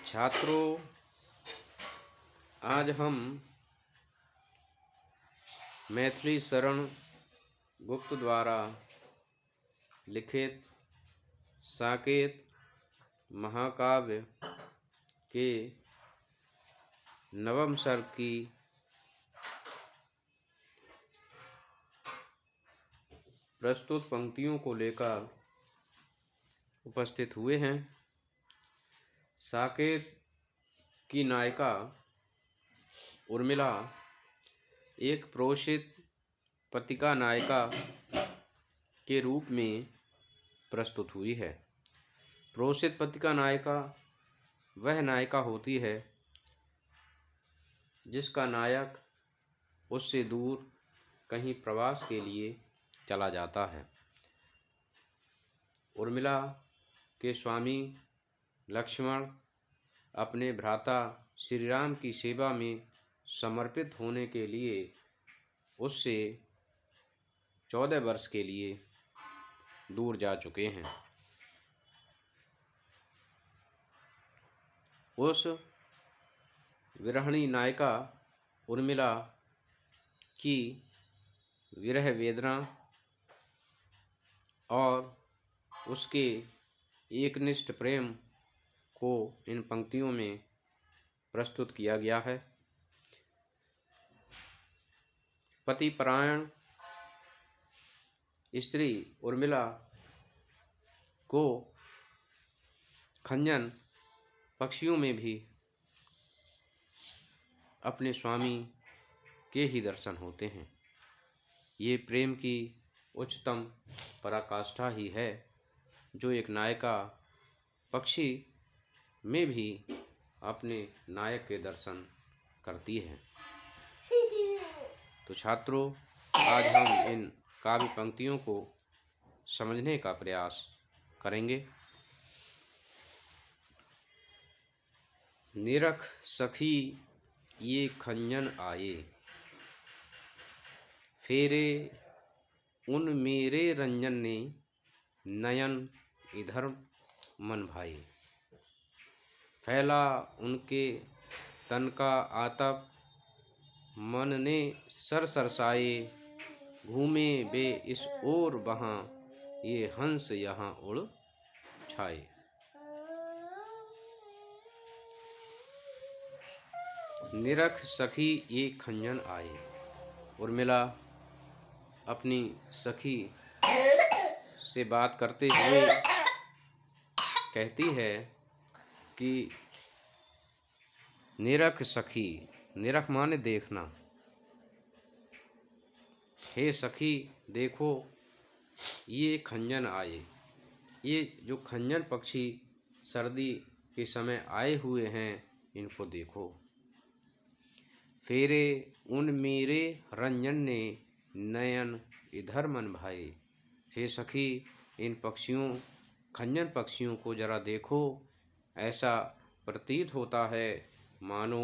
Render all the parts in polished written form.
छात्रों, आज हम मैथिली शरण गुप्त द्वारा लिखित साकेत महाकाव्य के नवम सर्ग की प्रस्तुत पंक्तियों को लेकर उपस्थित हुए हैं। साकेत की नायिका उर्मिला एक प्रोषित पत्रिका नायिका के रूप में प्रस्तुत हुई है। प्रोषित पत्रिका नायिका वह नायिका होती है जिसका नायक उससे दूर कहीं प्रवास के लिए चला जाता है। उर्मिला के स्वामी लक्ष्मण अपने भ्राता श्री राम की सेवा में समर्पित होने के लिए उससे 14 वर्ष के लिए दूर जा चुके हैं। उस विरहिणी नायिका उर्मिला की विरह वेदना और उसके एकनिष्ठ प्रेम को इन पंक्तियों में प्रस्तुत किया गया है। पतिपरायण स्त्री उर्मिला को खंजन पक्षियों में भी अपने स्वामी के ही दर्शन होते हैं। ये प्रेम की उच्चतम पराकाष्ठा ही है जो एक नायिका पक्षी में भी अपने नायक के दर्शन करती है। तो छात्रों, आज हम इन काव्य पंक्तियों को समझने का प्रयास करेंगे। निरख सखी ये खंजन आए, फेरे उन मेरे रंजन ने, नयन इधर मन भाए। फैला उनके तन का आतप, मन ने सर सरसाए। घूमे वे इस ओर वहां, ये हंस यहाँ उड़ छाए। निरख सखी ये खंजन आए। उर्मिला अपनी सखी से बात करते हुए कहती है कि निरख सखी, निरख माने देखना, हे सखी देखो ये खंजन आए। ये जो खंजन पक्षी सर्दी के समय आए हुए हैं, इनको देखो। फेरे उन मेरे रंजन ने, नयन इधर मन भाए। हे सखी, इन पक्षियों खंजन पक्षियों को जरा देखो। ऐसा प्रतीत होता है मानो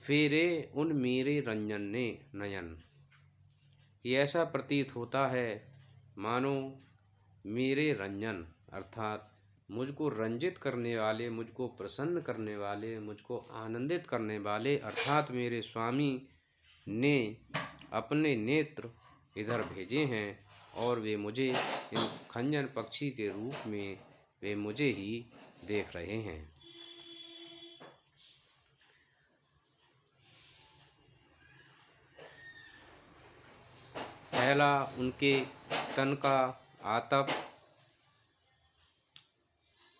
फेरे उन मेरे रंजन ने, नयन, ये ऐसा प्रतीत होता है मानो मेरे रंजन अर्थात मुझको रंजित करने वाले, मुझको प्रसन्न करने वाले, मुझको आनंदित करने वाले अर्थात मेरे स्वामी ने अपने नेत्र इधर भेजे हैं और वे मुझे इन खंजन पक्षी के रूप में वे मुझे ही देख रहे हैं। फैला उनके तन का आतप,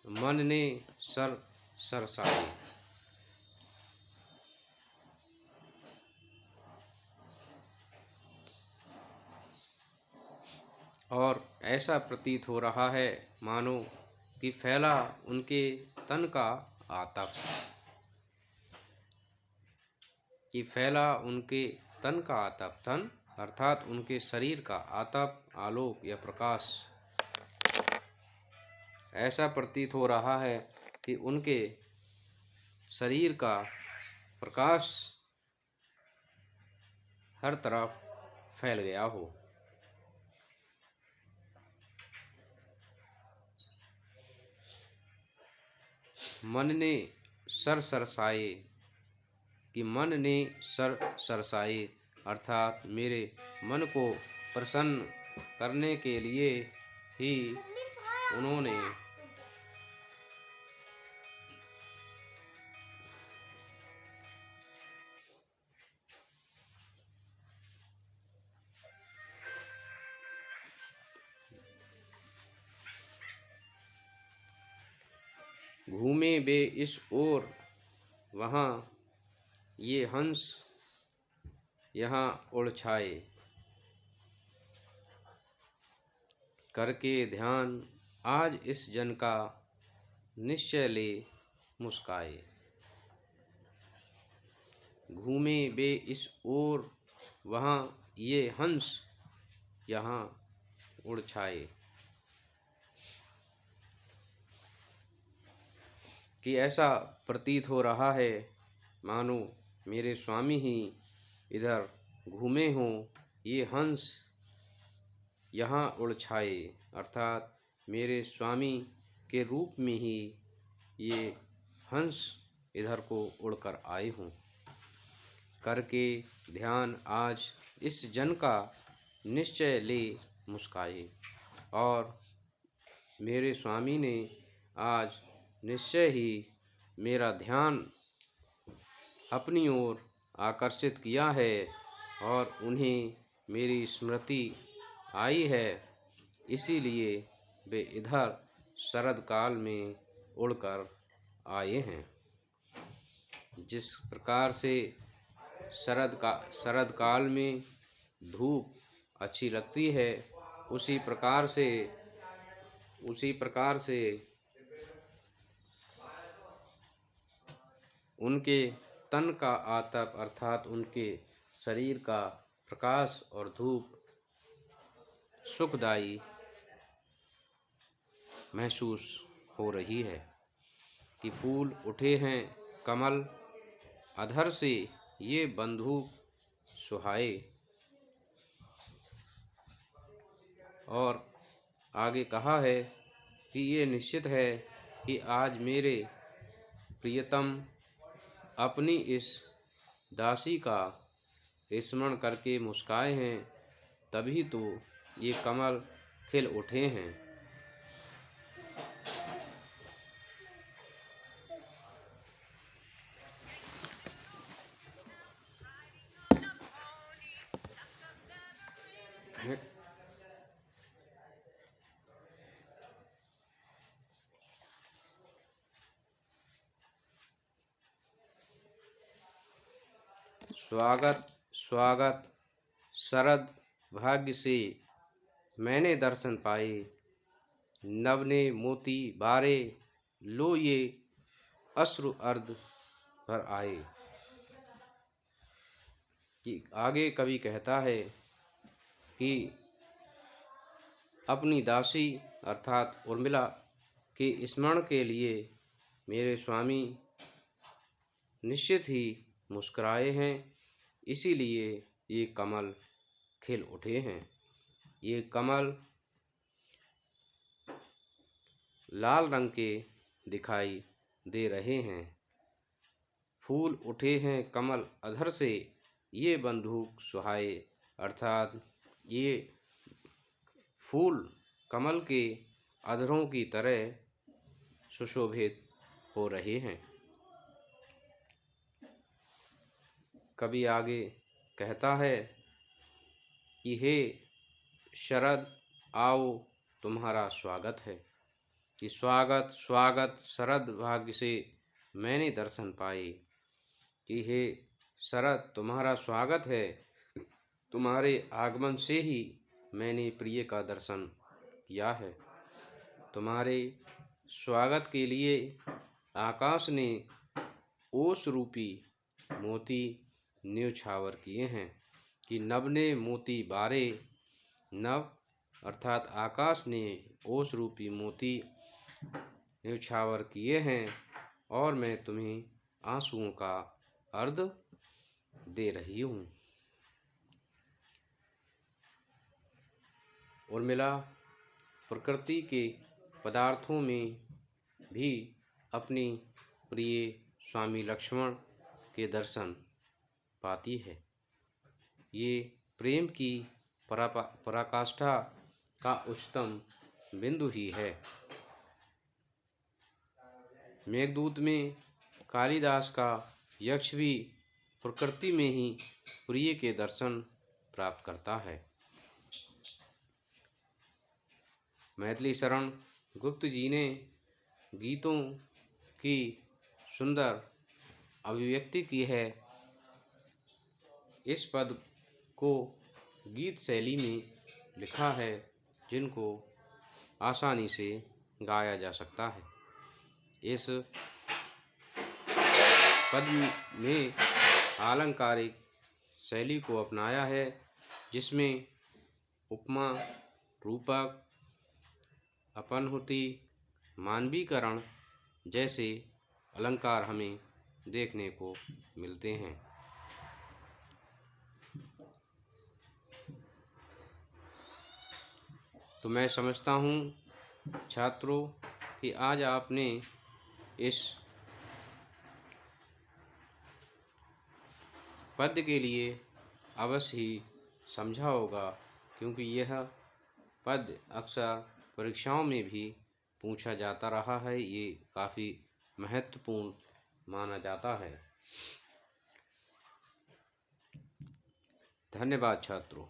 मन ने सर सरसाए। और ऐसा प्रतीत हो रहा है मानो कि फैला उनके तन का आतप, कि फैला उनके तन का आतप, तन अर्थात उनके शरीर का आतप, आलोक या प्रकाश। ऐसा प्रतीत हो रहा है कि उनके शरीर का प्रकाश हर तरफ फैल गया हो। मन ने सर सरसाए, कि मन ने सर सरसाए अर्थात मेरे मन को प्रसन्न करने के लिए ही उन्होंने घूमे वे इस ओर वहाँ ये हंस यहाँ उड़ छाए, करके ध्यान आज इस जन का निश्चय ले मुस्काए। घूमे वे इस ओर वहाँ ये हंस यहाँ उड़ छाए, कि ऐसा प्रतीत हो रहा है मानो मेरे स्वामी ही इधर घूमे हों, ये हंस यहाँ उड़ छाए अर्थात मेरे स्वामी के रूप में ही ये हंस इधर को उड़कर आए हों। करके ध्यान आज इस जन का निश्चय ले मुस्काए, और मेरे स्वामी ने आज निश्चय ही मेरा ध्यान अपनी ओर आकर्षित किया है और उन्हें मेरी स्मृति आई है, इसीलिए वे इधर शरद काल में उड़कर आए हैं। जिस प्रकार से शरद काल में धूप अच्छी लगती है, उसी प्रकार से उनके तन का आतप अर्थात उनके शरीर का प्रकाश और धूप सुखदायी महसूस हो रही है। कि फूल उठे हैं कमल अधर से, ये बंधु सुहाए, और आगे कहा है कि ये निश्चित है कि आज मेरे प्रियतम अपनी इस दासी का स्मरण करके मुस्काए हैं, तभी तो ये कमल खिल उठे हैं। स्वागत स्वागत शरद भाग्य से मैंने दर्शन पाए, नभ ने मोती बारे, लो ये अश्रु अर्ध भर आए। कि आगे कवि कहता है कि अपनी दासी अर्थात उर्मिला के स्मरण के लिए मेरे स्वामी निश्चित ही मुस्कुराए हैं, इसीलिए ये कमल खिल उठे हैं। ये कमल लाल रंग के दिखाई दे रहे हैं। फूल उठे हैं कमल अधर से, ये बंधुक सुहाए अर्थात ये फूल कमल के अधरों की तरह सुशोभित हो रहे हैं। कवि आगे कहता है कि हे शरद आओ तुम्हारा स्वागत है। कि स्वागत स्वागत शरद भाग्य से मैंने दर्शन पाए। कि हे शरद तुम्हारा स्वागत है, तुम्हारे आगमन से ही मैंने प्रिय का दर्शन किया है। तुम्हारे स्वागत के लिए आकाश ने ओस रूपी मोती न्योछावर किए हैं। कि नभ ने मोती बारे, नभ अर्थात आकाश ने ओस रूपी मोती न्योछावर किए हैं, और मैं तुम्हें आंसुओं का अर्घ दे रही हूँ। उर्मिला प्रकृति के पदार्थों में भी अपनी प्रिय स्वामी लक्ष्मण के दर्शन पाती है। ये प्रेम की पराकाष्ठा का उच्चतम बिंदु ही है। मेघदूत में कालिदास का यक्ष भी प्रकृति में ही प्रिय के दर्शन प्राप्त करता है। मैथिली शरण गुप्त जी ने गीतों की सुंदर अभिव्यक्ति की है। इस पद को गीत शैली में लिखा है, जिनको आसानी से गाया जा सकता है। इस पद में आलंकारिक शैली को अपनाया है, जिसमें उपमा, रूपक, अपनहुति, मानवीकरण जैसे अलंकार हमें देखने को मिलते हैं। तो मैं समझता हूँ छात्रों कि आज आपने इस पद्य के लिए अवश्य ही समझा होगा, क्योंकि यह पद्य अक्सर परीक्षाओं में भी पूछा जाता रहा है। ये काफ़ी महत्वपूर्ण माना जाता है। धन्यवाद छात्रों।